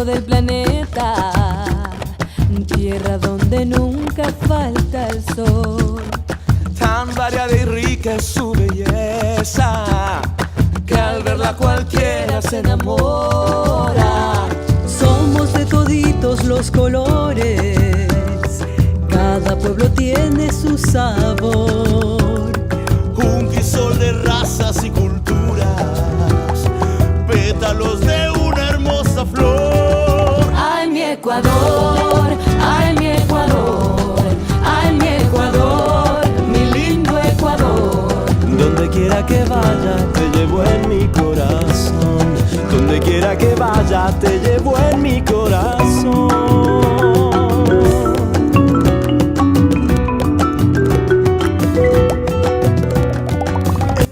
centro del planeta, tierra donde nunca falta el sol. Tan variada y rica es su belleza, que al verla cualquiera se enamora. Somos de toditos los colores, cada pueblo tiene su sabor. Un crisol de razas y culturas, pétalos de una hermosa flor. Ay, mi Ecuador, ay, mi Ecuador, ay, mi Ecuador, mi lindo Ecuador. Donde quiera que vaya te llevo en mi corazón, donde quiera que vaya te llevo en mi corazón.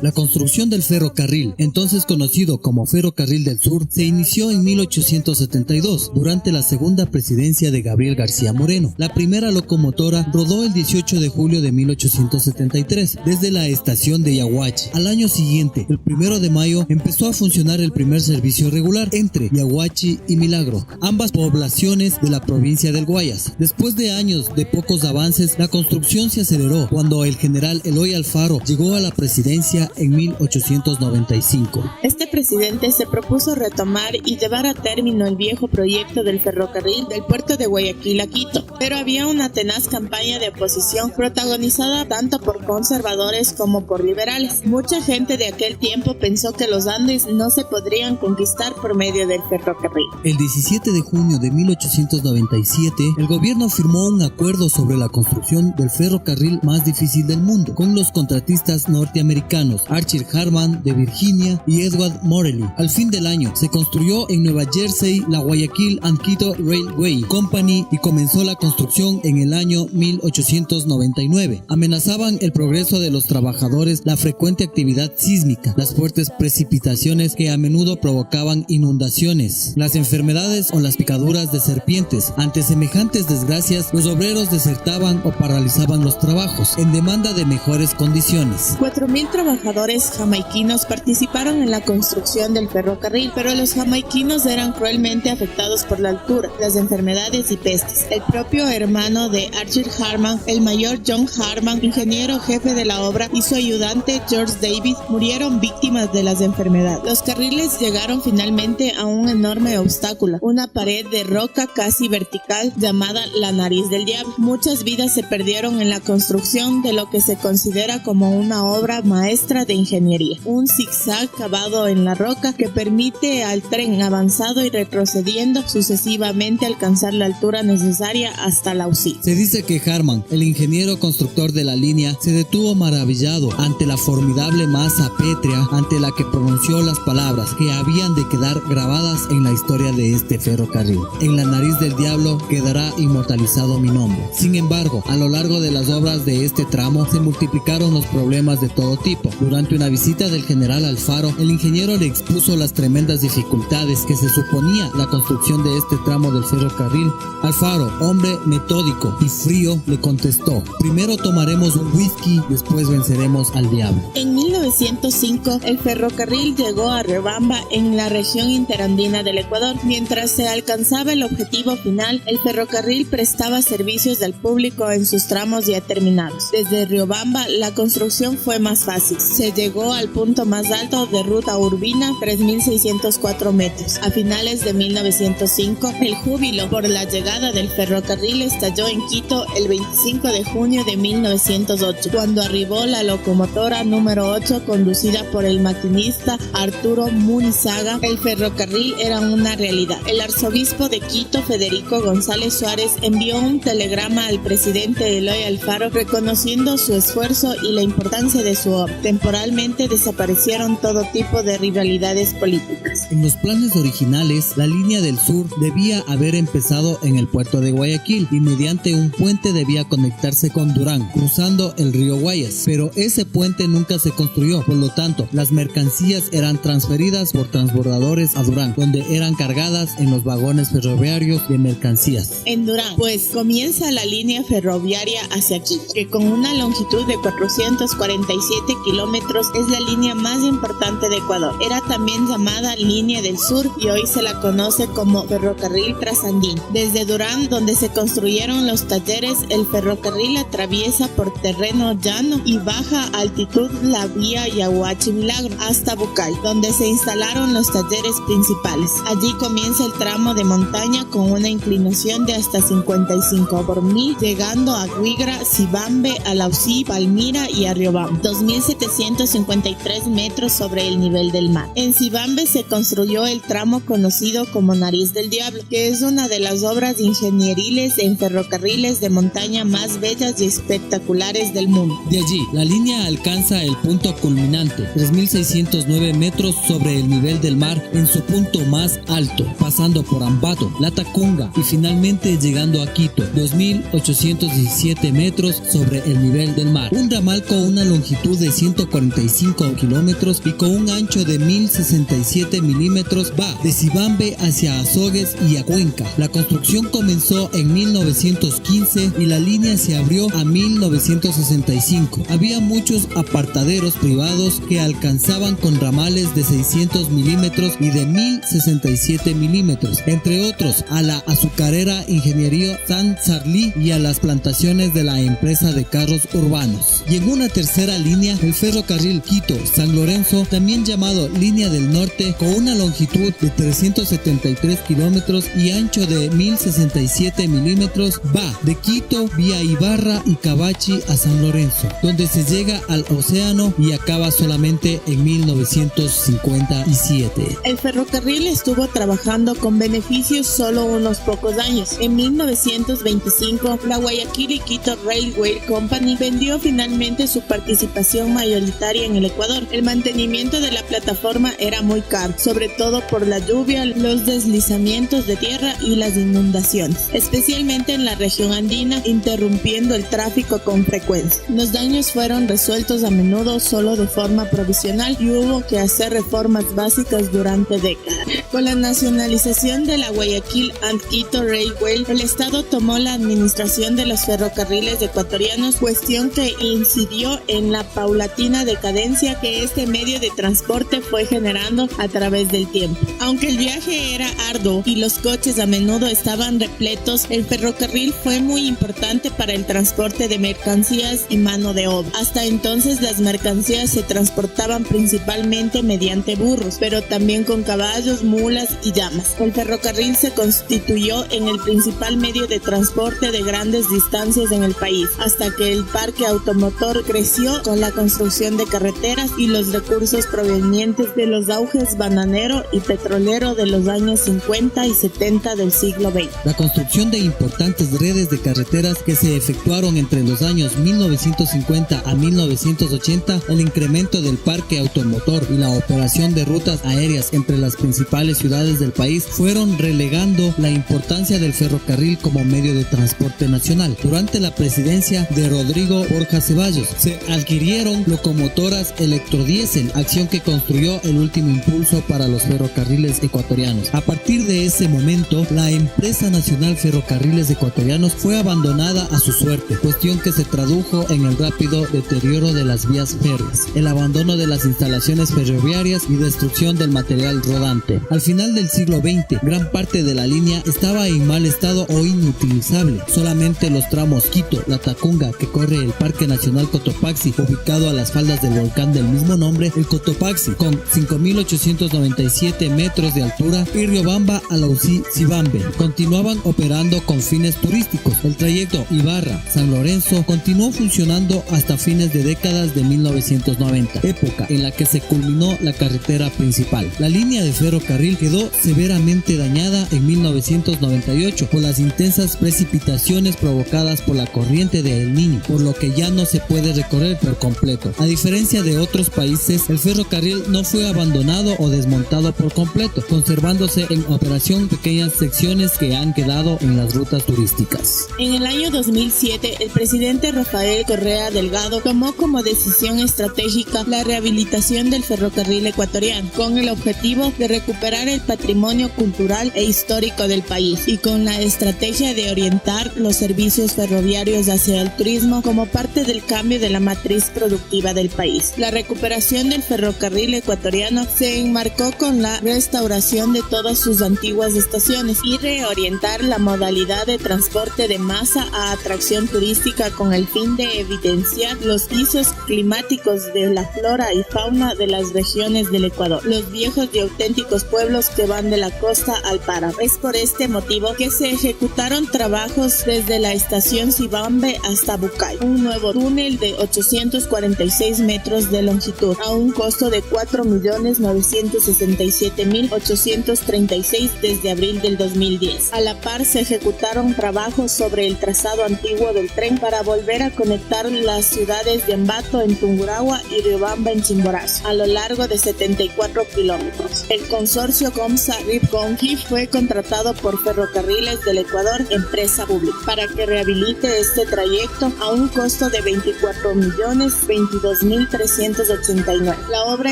La construcción del ferrocarril, entonces conocido como Ferrocarril del Sur, se inició en 1872, durante la segunda presidencia de Gabriel García Moreno. La primera locomotora rodó el 18 de julio de 1873, desde la estación de Yaguachi. Al año siguiente, el 1 de mayo, empezó a funcionar el primer servicio regular entre Yaguachi y Milagro, ambas poblaciones de la provincia del Guayas. Después de años de pocos avances, la construcción se aceleró cuando el general Eloy Alfaro llegó a la presidencia en 1895. Este presidente se propuso retomar y llevar a término el viejo proyecto del ferrocarril del puerto de Guayaquil a Quito, pero había una tenaz campaña de oposición protagonizada tanto por conservadores como por liberales. Mucha gente de aquel tiempo pensó que los Andes no se podrían conquistar por medio del ferrocarril. El 17 de junio de 1897, el gobierno firmó un acuerdo sobre la construcción del ferrocarril más difícil del mundo, con los contratistas norteamericanos Archie Harman de Virginia y Edward Morley. Al fin del año, se construyó en Nueva Jersey la Guayaquil and Quito Railway Company y comenzó la construcción en el año 1899. Amenazaban el progreso de los trabajadores la frecuente actividad sísmica, las fuertes precipitaciones que a menudo provocaban inundaciones, las enfermedades o las picaduras de serpientes. Ante semejantes desgracias, los obreros desertaban o paralizaban los trabajos en demanda de mejores condiciones. 4,000 trabajadores jamaiquinos participaron en la construcción del ferrocarril, pero los jamaiquinos eran cruelmente afectados por la altura, las enfermedades y pestes. El propio hermano de Archie Harman, el mayor John Harman, ingeniero jefe de la obra, y su ayudante George Davis murieron víctimas de las enfermedades. Los carriles llegaron finalmente a un enorme obstáculo, una pared de roca casi vertical llamada la Nariz del Diablo. Muchas vidas se perdieron en la construcción de lo que se considera como una obra maestra de ingeniería, un zigzag cavado en la roca que permite al tren avanzado y retrocediendo sucesivamente alcanzar la altura necesaria hasta la UCI. Se dice que Harman, el ingeniero constructor de la línea, se detuvo maravillado ante la formidable masa pétrea ante la que pronunció las palabras que habían de quedar grabadas en la historia de este ferrocarril. En la Nariz del Diablo quedará inmortalizado mi nombre. Sin embargo, a lo largo de las obras de este tramo se multiplicaron los problemas de todo tipo. Durante una visita del general Alfaro, el ingeniero le expuso las tremendas dificultades que se suponía la construcción de este tramo del ferrocarril. Alfaro, hombre metódico y frío, le contestó: primero tomaremos un whisky, después venceremos al diablo. En 1905, el ferrocarril llegó a Riobamba, en la región interandina del Ecuador. Mientras se alcanzaba el objetivo final, el ferrocarril prestaba servicios al público en sus tramos ya terminados. Desde Riobamba, la construcción fue más fácil. Se llegó al punto más alto de ruta urbina, 3.604 metros. A finales de 1905, el júbilo por la llegada del ferrocarril estalló en Quito el 25 de junio de 1908, cuando arribó la locomotora número 8 conducida por el maquinista Arturo Munizaga. El ferrocarril era una realidad. El arzobispo de Quito, Federico González Suárez, envió un telegrama al presidente Eloy Alfaro reconociendo su esfuerzo y la importancia de su obra. Temporalmente desaparecieron todo tipo de rivalidades políticas. En los planes originales, la línea del sur debía haber empezado en el puerto de Guayaquil y mediante un puente debía conectarse con Durán, cruzando el río Guayas. Pero ese puente nunca se construyó, por lo tanto, las mercancías eran transferidas por transbordadores a Durán, donde eran cargadas en los vagones ferroviarios de mercancías. En Durán, pues, comienza la línea ferroviaria hacia Quito, que con una longitud de 447 kilómetros es la línea más importante de Ecuador. Era también llamada línea línea del sur y hoy se la conoce como Ferrocarril Trasandino. Desde Durán, donde se construyeron los talleres, el ferrocarril atraviesa por terreno llano y baja altitud la vía Yaguachi-Milagro hasta Bucay, donde se instalaron los talleres principales. Allí comienza el tramo de montaña con una inclinación de hasta 55 por mil, llegando a Huigra, Cibambe, Alausí, Palmira y Arriobamba, 2.753 metros sobre el nivel del mar. En Cibambe se construyó el tramo conocido como Nariz del Diablo, que es una de las obras ingenieriles en ferrocarriles de montaña más bellas y espectaculares del mundo. De allí, la línea alcanza el punto culminante, 3.609 metros sobre el nivel del mar en su punto más alto, pasando por Ambato, Latacunga y finalmente llegando a Quito, 2.817 metros sobre el nivel del mar. Un ramal con una longitud de 145 kilómetros y con un ancho de 1.067 milímetros va de Cibambe hacia Azogues y a Cuenca. La construcción comenzó en 1915 y la línea se abrió a 1965. Había muchos apartaderos privados que alcanzaban con ramales de 600 milímetros y de 1.067 milímetros, entre otros a la azucarera Ingeniería San Sarlí y a las plantaciones de la empresa de carros urbanos. Y en una tercera línea, el ferrocarril Quito-San Lorenzo, también llamado Línea del Norte, con una longitud de 373 kilómetros y ancho de 1.067 milímetros, va de Quito vía Ibarra y Cabachi a San Lorenzo, donde se llega al océano y acaba solamente en 1957. El ferrocarril estuvo trabajando con beneficios solo unos pocos años. En 1925, la Guayaquil y Quito Railway Company vendió finalmente su participación mayoritaria en el Ecuador. El mantenimiento de la plataforma era muy caro, sobre todo por la lluvia, los deslizamientos de tierra y las inundaciones, especialmente en la región andina, interrumpiendo el tráfico con frecuencia. Los daños fueron resueltos a menudo solo de forma provisional y hubo que hacer reformas básicas durante décadas. Con la nacionalización de la Guayaquil and Quito Railway, el Estado tomó la administración de los ferrocarriles ecuatorianos, cuestión que incidió en la paulatina decadencia que este medio de transporte fue generando a través del tiempo. Aunque el viaje era arduo y los coches a menudo estaban repletos, el ferrocarril fue muy importante para el transporte de mercancías y mano de obra. Hasta entonces las mercancías se transportaban principalmente mediante burros, pero también con caballos, mulas y llamas. El ferrocarril se constituyó en el principal medio de transporte de grandes distancias en el país, hasta que el parque automotor creció con la construcción de carreteras y los recursos provenientes de los auges bananero y petrolero de los años 50 y 70 del siglo XX. La construcción de importantes redes de carreteras que se efectuaron entre los años 1950 a 1980, el incremento del parque automotor y la operación de rutas aéreas entre las principales ciudades del país fueron relegando la importancia del ferrocarril como medio de transporte nacional. Durante la presidencia de Rodrigo Borja Ceballos se adquirieron locomotoras electrodiesel, acción que construyó el último impulso para los ferrocarriles ecuatorianos. A partir de ese momento, la empresa nacional Ferrocarriles Ecuatorianos fue abandonada a su suerte, cuestión que se tradujo en el rápido deterioro de las vías férreas, el abandono de las instalaciones ferroviarias y destrucción del material rodante. Al final del siglo XX, gran parte de la línea estaba en mal estado o inutilizable. Solamente los tramos Quito-Latacunga, que corre el Parque Nacional Cotopaxi, ubicado a las faldas del volcán del mismo nombre, el Cotopaxi, con 5.897 metros de altura, y Riobamba a Alausí-Cibambe, continuaban operando con fines turísticos. El trayecto Ibarra-San Lorenzo continuó funcionando hasta fines de décadas de 1990, época en la que se culminó la carretera principal. La línea de ferrocarril quedó severamente dañada en 1998 por las intensas precipitaciones provocadas por la corriente de El Niño, por lo que ya no se puede recorrer por completo. A diferencia de otros países, el ferrocarril no fue abandonado o desmontado por completo, conservándose en operación pequeñas secciones que han quedado en las rutas turísticas. En el año 2007, el presidente Rafael Correa Delgado tomó como decisión estratégica la rehabilitación del ferrocarril ecuatoriano, con el objetivo de recuperar el patrimonio cultural e histórico del país y con la estrategia de orientar los servicios ferroviarios hacia el turismo como parte del cambio de la matriz productiva del país. La recuperación del ferrocarril ecuatoriano se enmarcó buscó con la restauración de todas sus antiguas estaciones y reorientar la modalidad de transporte de masa a atracción turística con el fin de evidenciar los visos climáticos de la flora y fauna de las regiones del Ecuador, los viejos y auténticos pueblos que van de la costa al páramo. Es por este motivo que se ejecutaron trabajos desde la estación Cibambe hasta Bucay, un nuevo túnel de 846 metros de longitud a un costo de 4.967.836 desde abril del 2010. A la par se ejecutaron trabajos sobre el trazado antiguo del tren para volver a conectar las ciudades de Ambato en Tungurahua y Riobamba en Chimborazo a lo largo de 74 kilómetros. El consorcio Comsa Ripconqui fue contratado por Ferrocarriles del Ecuador, empresa pública, para que rehabilite este trayecto a un costo de 24.022.389. La obra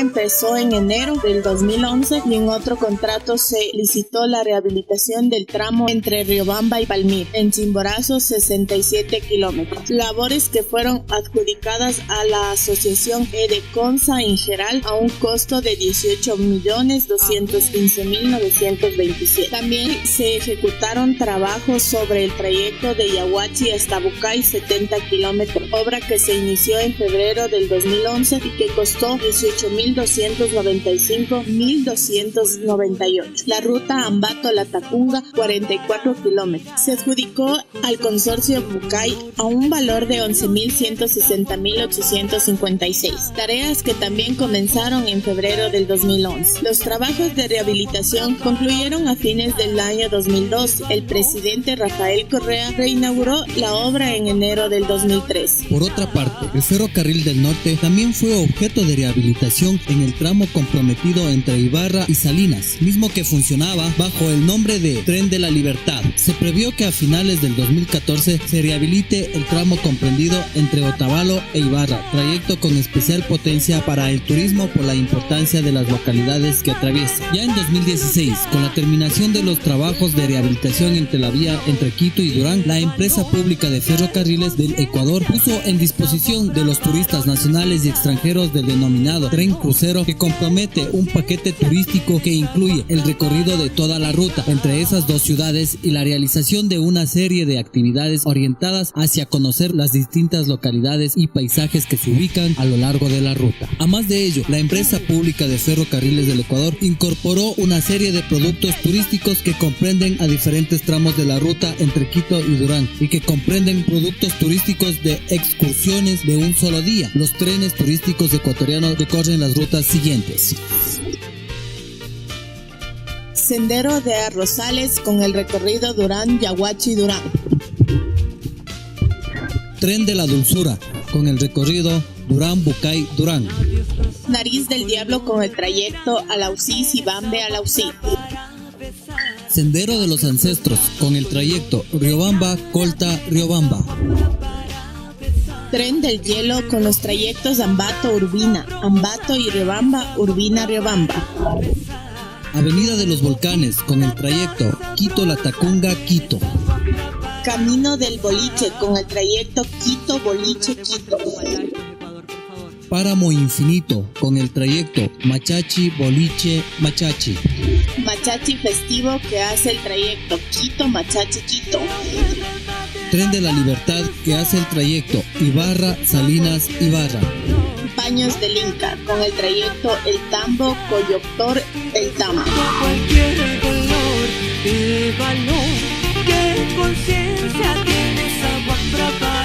empezó en enero del 2011 y en otro contrato se licitó la rehabilitación del tramo entre Riobamba y Palmir, en Chimborazo, 67 kilómetros. Labores que fueron adjudicadas a la asociación Edeconsa Ingeral a un costo de 18.215.927. También se ejecutaron trabajos sobre el trayecto de Yaguachi hasta Bucay, 70 kilómetros, obra que se inició en febrero del 2011 y que costó 18.295.298. La ruta Ambato-La Tacunga, 44 kilómetros. Se adjudicó al consorcio Bucay a un valor de 11.160.856. Tareas que también comenzaron en febrero del 2011. Los trabajos de rehabilitación concluyeron a fines del año 2012. El presidente Rafael Correa reinauguró la obra en enero del 2013. Por otra parte, el ferrocarril del norte también fue objeto de rehabilitación en el tramo comprometido entre Ibarra y Salinas, mismo que funcionaba bajo el nombre de Tren de la Libertad. Se previó que a finales del 2014 se rehabilite el tramo comprendido entre Otavalo e Ibarra, trayecto con especial potencia para el turismo por la importancia de las localidades que atraviesa. Ya en 2016, con la terminación de los trabajos de rehabilitación entre la vía entre Quito y Durán, la empresa pública de ferrocarriles del Ecuador puso en disposición de los turistas nacionales y extranjeros del denominado tren crucero, que compromete un paquete turístico que incluye el recorrido de toda la ruta entre esas dos ciudades y la realización de una serie de actividades orientadas hacia conocer las distintas localidades y paisajes que se ubican a lo largo de la ruta. A más de ello, la empresa pública de ferrocarriles del Ecuador incorporó una serie de productos turísticos que comprenden a diferentes tramos de la ruta entre Quito y Durán y que comprenden productos turísticos de excursiones de un solo día. Los trenes turísticos ecuatorianos recorren las rutas siguientes: Sendero de Arrozales con el recorrido Durán-Yaguachi-Durán. Tren de la Dulzura con el recorrido Durán-Bucay-Durán. Nariz del Diablo con el trayecto Alausí-Cibambe-Alausí. Sendero de los Ancestros con el trayecto Riobamba-Colta-Riobamba. Tren del Hielo con los trayectos Ambato-Urbina, Ambato y Riobamba, Urbina-Riobamba. Avenida de los Volcanes con el trayecto Quito-La Tacunga-Quito. Camino del Boliche con el trayecto Quito-Boliche-Quito. Páramo Infinito con el trayecto Machachi-Boliche-Machachi. Machachi Festivo que hace el trayecto Quito-Machachi-Quito. Tren de la Libertad que hace el trayecto Ibarra-Salinas-Ibarra. Baños del Inca con el trayecto El Tambo-Coyoctor-El Tama. Cualquier color, qué valor, qué conciencia tiene esa guambrapa.